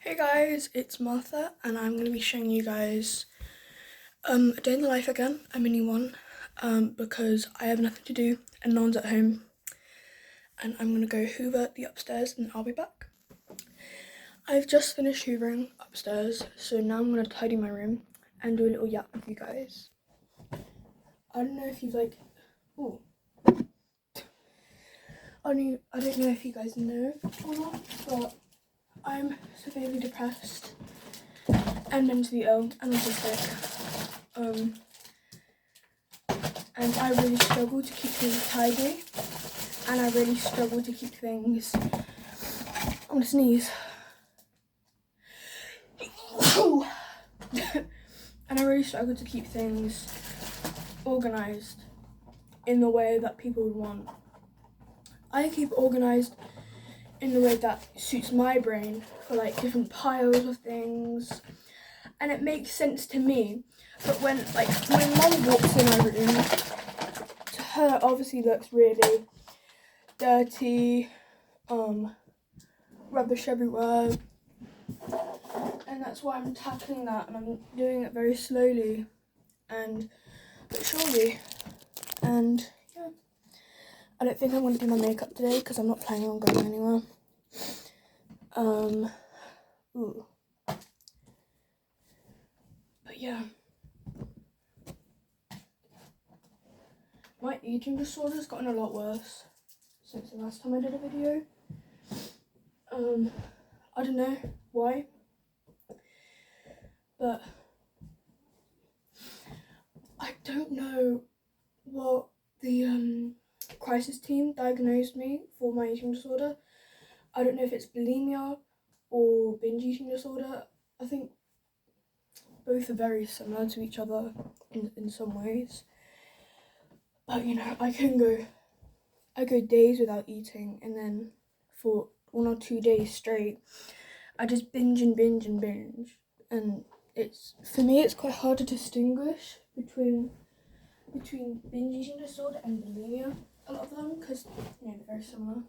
Hey guys, it's Martha and I'm going to be showing you guys a day in the life again, a mini one, because I have nothing to do and no one's at home, and I'm going to go hoover the upstairs and I'll be back. I've just finished hoovering upstairs, so now I'm going to tidy my room and do a little yap with you guys. I don't know if you've I don't know if you guys know or not, but I'm severely depressed and mentally ill and autistic. And I really struggle to keep things tidy, and I really struggle to keep things, I'm gonna sneeze, and I really struggle to keep things organised in the way that people would want. I keep organised in the way that suits my brain, for like different piles of things, and it makes sense to me. But when mum walks in my room, to her obviously looks really dirty, rubbish everywhere, and that's why I'm tackling that, and I'm doing it very slowly but surely. And yeah, I don't think I'm going to do my makeup today because I'm not planning on going anywhere. But yeah, my eating disorder's gotten a lot worse since the last time I did a video. I don't know why, but I don't know what the crisis team diagnosed me for my eating disorder. I don't know if it's bulimia or binge eating disorder. I think both are very similar to each other in some ways. But you know, I go days without eating, and then for 1 or 2 days straight, I just binge. And for me, it's quite hard to distinguish between binge eating disorder and bulimia, a lot of them, because you know, they're very similar.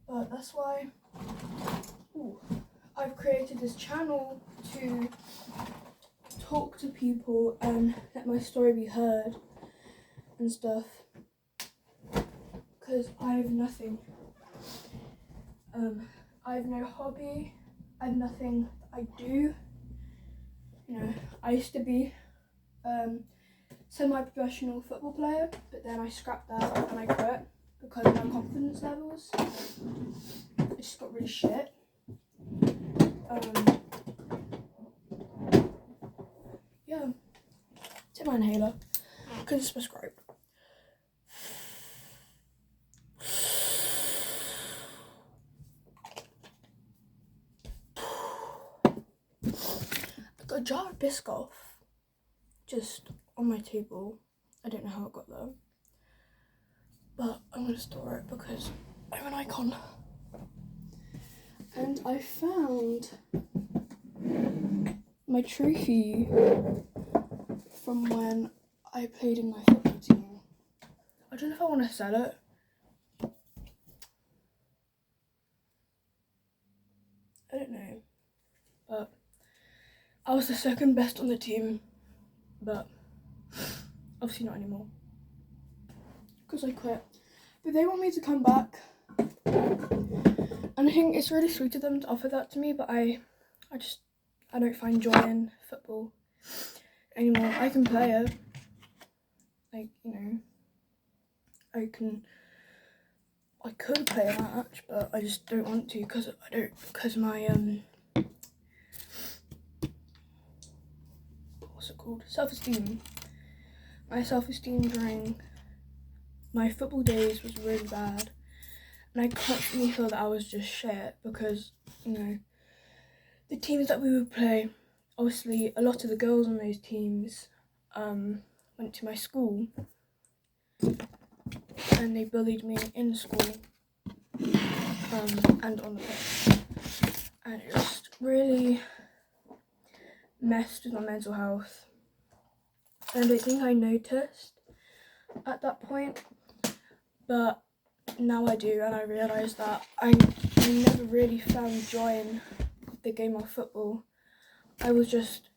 But that's why I've created this channel to talk to people and let my story be heard and stuff, because I have nothing. I have no hobby, I have nothing that I do. You know, I used to be semi-professional football player, but then I scrapped that and I quit because my confidence levels, it just got really shit. Yeah, take my inhaler, because it's prescribed. I got a jar of Biscoff just on my table. I don't know how it got there, but I'm going to store it because I'm an icon. And I found my trophy from when I played in my football team. I don't know if I want to sell it. I don't know, but I was the second best on the team, but obviously not anymore because I quit. But they want me to come back, and I think it's really sweet of them to offer that to me, but I don't find joy in football anymore. I can play it, like, you know, I could play a match, but I just don't want to because my what's it called? Self-esteem. My self-esteem during my football days was really bad, and I constantly felt that I was just shit because, you know, the teams that we would play, obviously a lot of the girls on those teams went to my school, and they bullied me in school and on the pitch, and it just really messed with my mental health. And I don't think I noticed at that point, but now I do, and I realise that I never really found joy in the game of football. I was just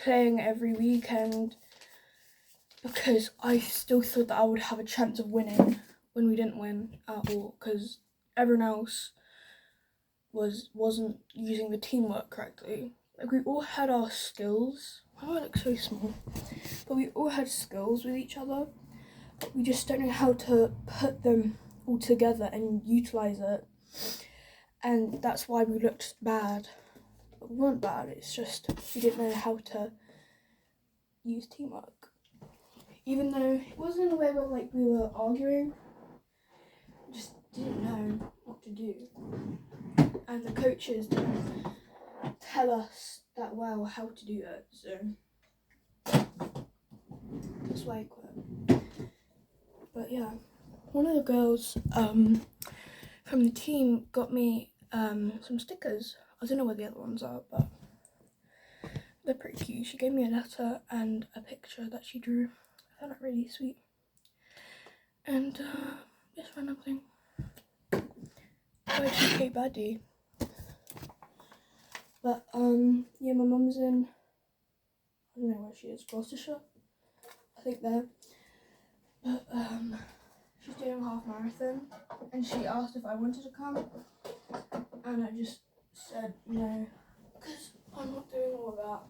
playing every weekend because I still thought that I would have a chance of winning when we didn't win at all, because everyone else wasn't using the teamwork correctly. Like, we all had our skills. Why do I look so small? But we all had skills with each other, but we just don't know how to put them all together and utilize it. And that's why we looked bad. But we weren't bad, it's just we didn't know how to use teamwork. Even though it wasn't in a way where like we were arguing, we just didn't know what to do. And the coaches didn't tell us that well how to do it, so that's why I quit. But yeah, one of the girls from the team got me some stickers. I don't know where the other ones are, but they're pretty cute. She gave me a letter and a picture that she drew. I found that really sweet. And just random thing. Y2K baddie. But yeah, my mum's in, I don't know where she is, Gloucestershire, I think there. But she's doing a half marathon, and she asked if I wanted to come, and I just said no, because I'm not doing all of that.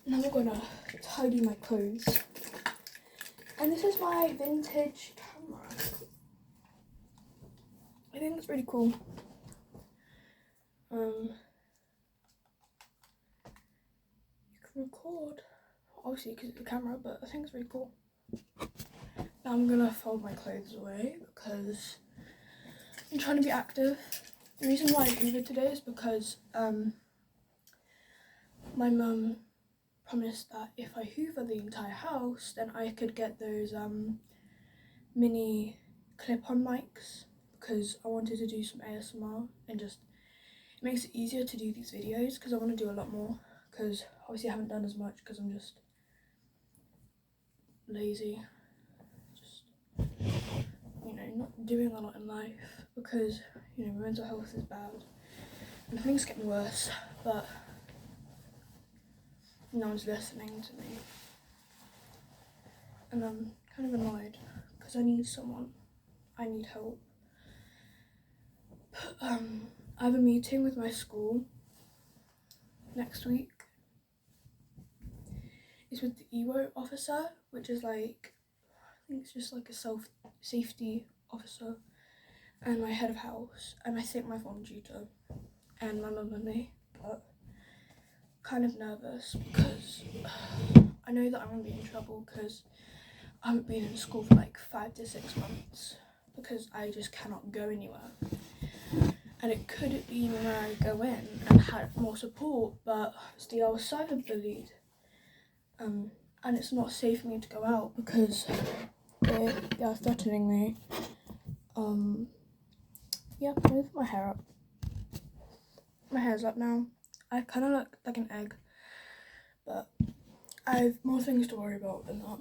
Now I'm gonna tidy my clothes. And this is my vintage camera. I think it's really cool. You can record, obviously because it's a camera, but I think it's really cool. Now I'm gonna fold my clothes away because I'm trying to be active. The reason why I hoovered today is because my mum promised that if I hoover the entire house, then I could get those mini clip-on mics, because I wanted to do some ASMR, and just it makes it easier to do these videos because I want to do a lot more, because obviously I haven't done as much because I'm just lazy, just, you know, not doing a lot in life, because, you know, my mental health is bad and things getting worse, but no one's listening to me, and I'm kind of annoyed because I need someone, I need help. I have a meeting with my school next week. It's with the EWO officer, which is like, I think it's just like a safety officer, and my head of house, and I think my form tutor, and my mum and me, but kind of nervous because I know that I'm gonna be in trouble because I haven't been in school for like 5 to 6 months because I just cannot go anywhere. And it could have been where I go in and had more support, but see, I was cyberbullied, and it's not safe for me to go out because they are threatening me. Yeah, let me put my hair up. My hair's up now. I kind of look like an egg, but I have more things to worry about than that.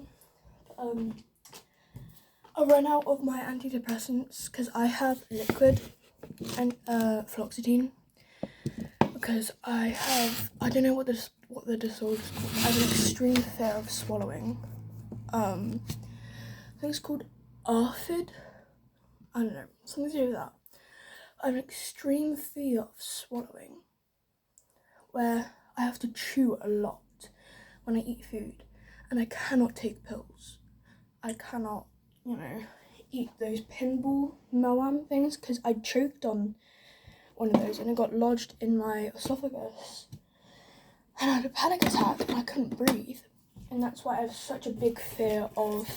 I ran out of my antidepressants because I have liquid and fluoxetine, because I don't know what the disorder is called. I have an extreme fear of swallowing. I think it's called ARFID. I don't know, something to do with that. I have an extreme fear of swallowing, where I have to chew a lot when I eat food, and I cannot take pills. I cannot, you know, eat those pinball Moam things, because I choked on one of those and it got lodged in my esophagus, and I had a panic attack and I couldn't breathe, and that's why I have such a big fear of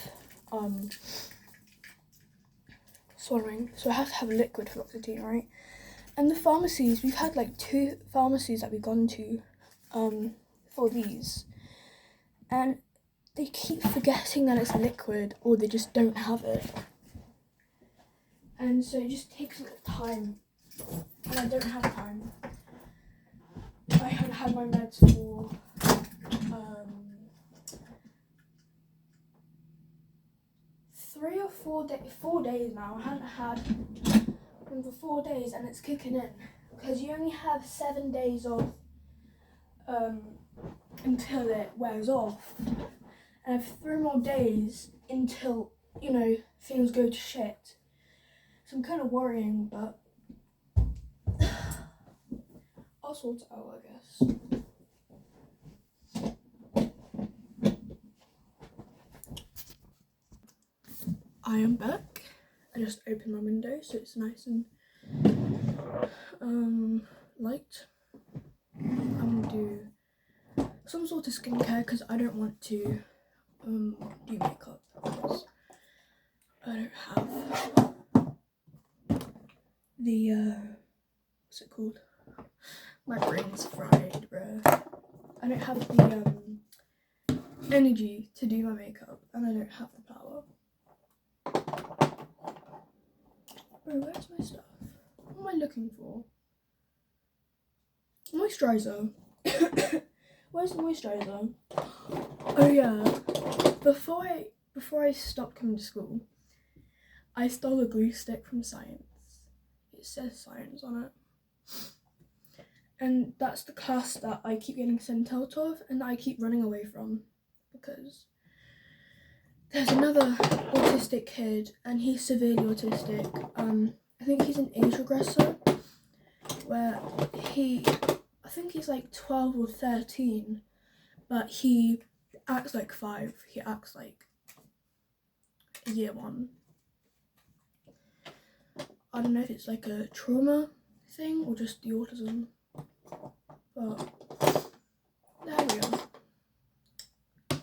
swallowing. So I have to have liquid fluoxetine, right? And the pharmacies, we've had like 2 pharmacies that we've gone to for these, and they keep forgetting that it's liquid, or they just don't have it, and so it just takes a little time and I don't have time. I haven't had my meds for 3 or 4 days now. I haven't had them for 4 days, and it's kicking in because you only have 7 days of until it wears off, and I have 3 more days until things go to shit. So I'm kind of worrying, but I'll sort it out, I guess. I am back. I just opened my window so it's nice and light. I'm gonna do some sort of skincare because I don't want to do makeup because I don't have the what's it called? My brain's fried, bro. I don't have the energy to do my makeup, and I don't have the power. Bro, where's my stuff? What am I looking for? Moisturizer. Where's the moisturizer? Oh yeah. Before I stopped coming to school, I stole a glue stick from science. It says science on it. And that's the class that I keep getting sent out of and that I keep running away from because there's another autistic kid and he's severely autistic. I think he's an age regressor where I think he's like 12 or 13, but he acts like 5. He acts like year 1. I don't know if it's like a trauma thing or just the autism, but there we are.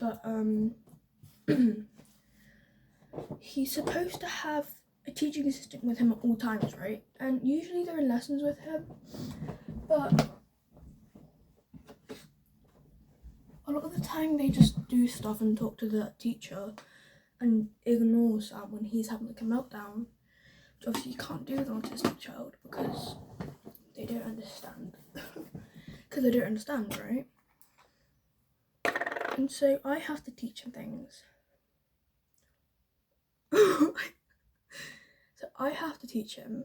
But he's supposed to have a teaching assistant with him at all times, right? And usually they're in lessons with him, but a lot of the time they just do stuff and talk to the teacher and ignore Sam when he's having like a meltdown, which obviously you can't do with an autistic child because they don't understand. Because they don't understand, right? And so I have to teach him things. So I have to teach him.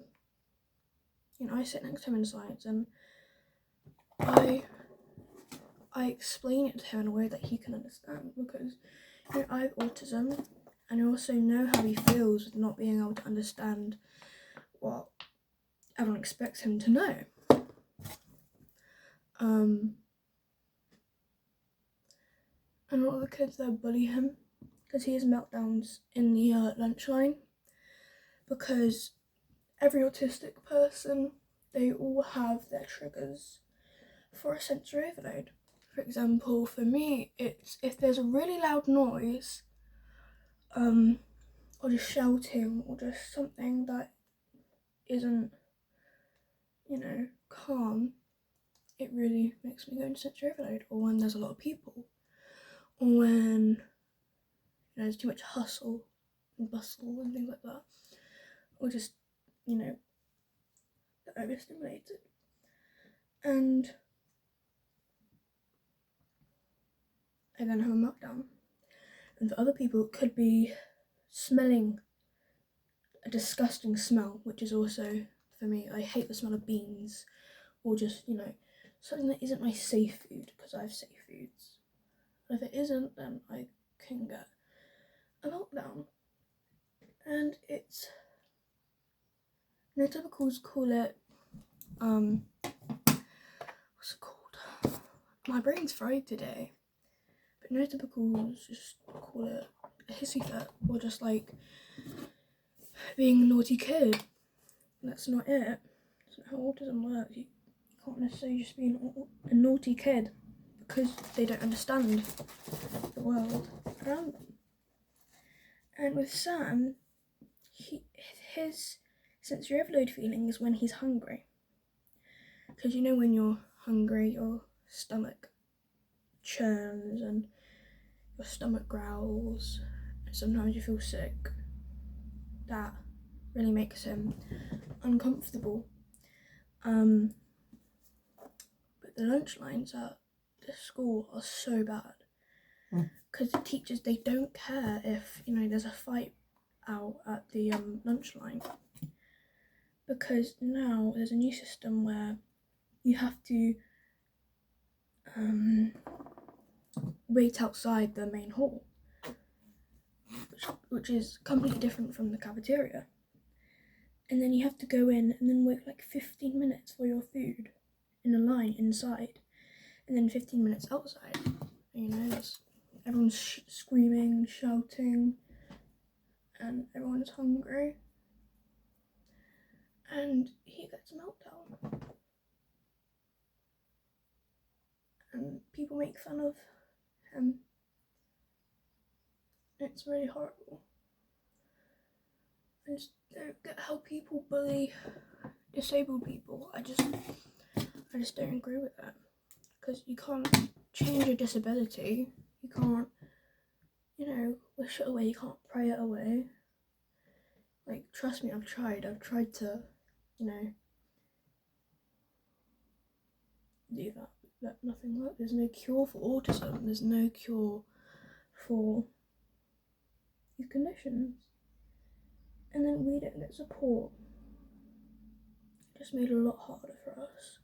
I sit next to him in science and I explain it to him in a way that he can understand because I have autism and I also know how he feels with not being able to understand what everyone expects him to know. And a lot of the kids there bully him because he has meltdowns in the lunch line because every autistic person, they all have their triggers for a sensory overload. For example, for me, it's if there's a really loud noise, or just shouting, or just something that isn't, calm, it really makes me go into sensory overload. Or when there's a lot of people, or when there's too much hustle and bustle and things like that, or just, overstimulated. And I then have a meltdown. And for other people, it could be smelling a disgusting smell, which is also, for me, I hate the smell of beans, or just, something that isn't my safe food, because I have safe foods. And if it isn't, then I can get a meltdown. And it's, neurotypicals call it, what's it called? My brain's fried today. But neurotypicals just call it a hissy fit, or just like being a naughty kid. That's not it. That's not how autism works. You can't necessarily just be a naughty kid because they don't understand the world around them. And with Sam, his sensory overload feeling is when he's hungry. Because when you're hungry, your stomach churns and your stomach growls, and sometimes you feel sick. That really makes him uncomfortable. But the lunch lines at the school are so bad because the teachers, they don't care if, you know, there's a fight out at the lunch line, because now there's a new system where you have to wait outside the main hall, which is completely different from the cafeteria. And then you have to go in and then wait like 15 minutes for your food in a line inside, and then 15 minutes outside. You know, everyone's screaming, shouting, and everyone's hungry. And he gets a meltdown. And people make fun of him. It's really horrible. I just don't get how people bully disabled people. I just don't agree with that. Because you can't change a disability. You can't, you know, wish it away. You can't pray it away. Like, trust me, I've tried to, you know, do that. But nothing works. There's no cure for autism. There's no cure for these conditions. And then we don't get support. It just made it a lot harder for us.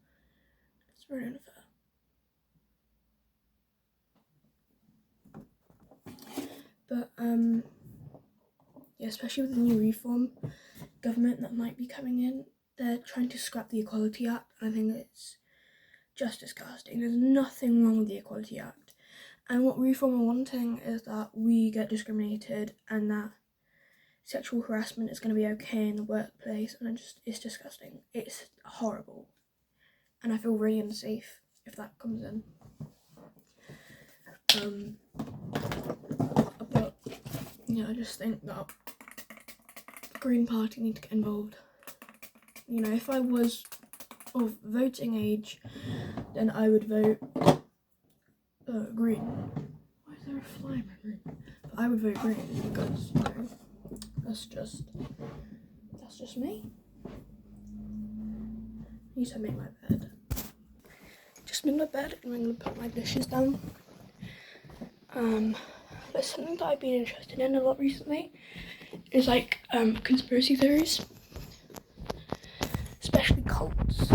It's very unfair. But yeah, especially with the new reform government that might be coming in, they're trying to scrap the Equality Act, and I think it's just disgusting. There's nothing wrong with the Equality Act, and what reform are wanting is that we get discriminated and that sexual harassment is going to be okay in the workplace, and it's disgusting. It's horrible, and I feel really unsafe if that comes in. But yeah, I just think that the Green Party need to get involved. You know, if I was of voting age, then I would vote green. Why is there a fly in my room? But I would vote green because, you know, that's just me. I need to make my bed. Just made my bed and I'm gonna put my dishes down. But something that I've been interested in a lot recently is like conspiracy theories, especially cults.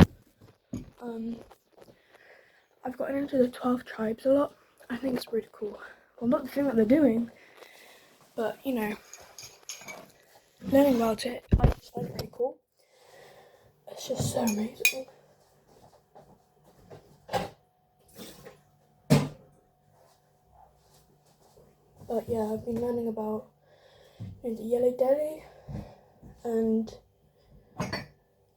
I've gotten into the 12 tribes a lot. I think it's really cool. Well, not the thing that they're doing, but you know, learning about it, I just find it really cool. It's just so amazing. But yeah, I've been learning about, you know, the Yellow Delhi and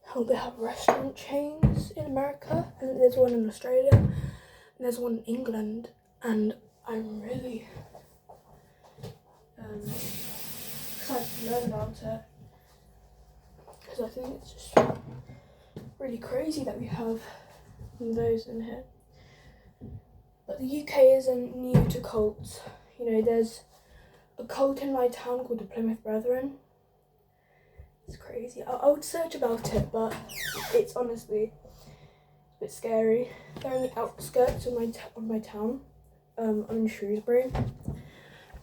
how they have restaurant chains in America, and there's one in Australia, and there's one in England, and I'm really excited to learn about it, because I think it's just really crazy that we have those in here. But the UK isn't new to cults. You know, there's a cult in my town called the Plymouth Brethren. It's crazy. I would search about it, but it's honestly a bit scary. They're on the outskirts of my town. I'm in Shrewsbury.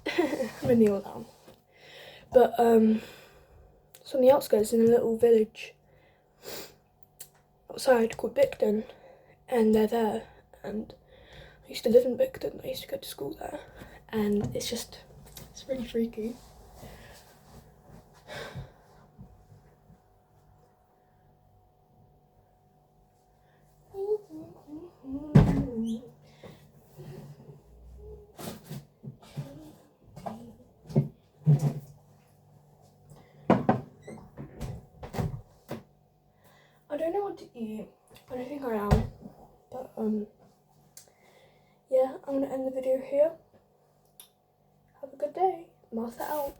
I'm in the old town. But it's on the outskirts in a little village outside called Bicton, and they're there. And I used to live in Bicton. I used to go to school there, and it's really freaky. I don't know what to eat, but I think I am. But yeah, I'm gonna end the video here. Have a good day. Martha out.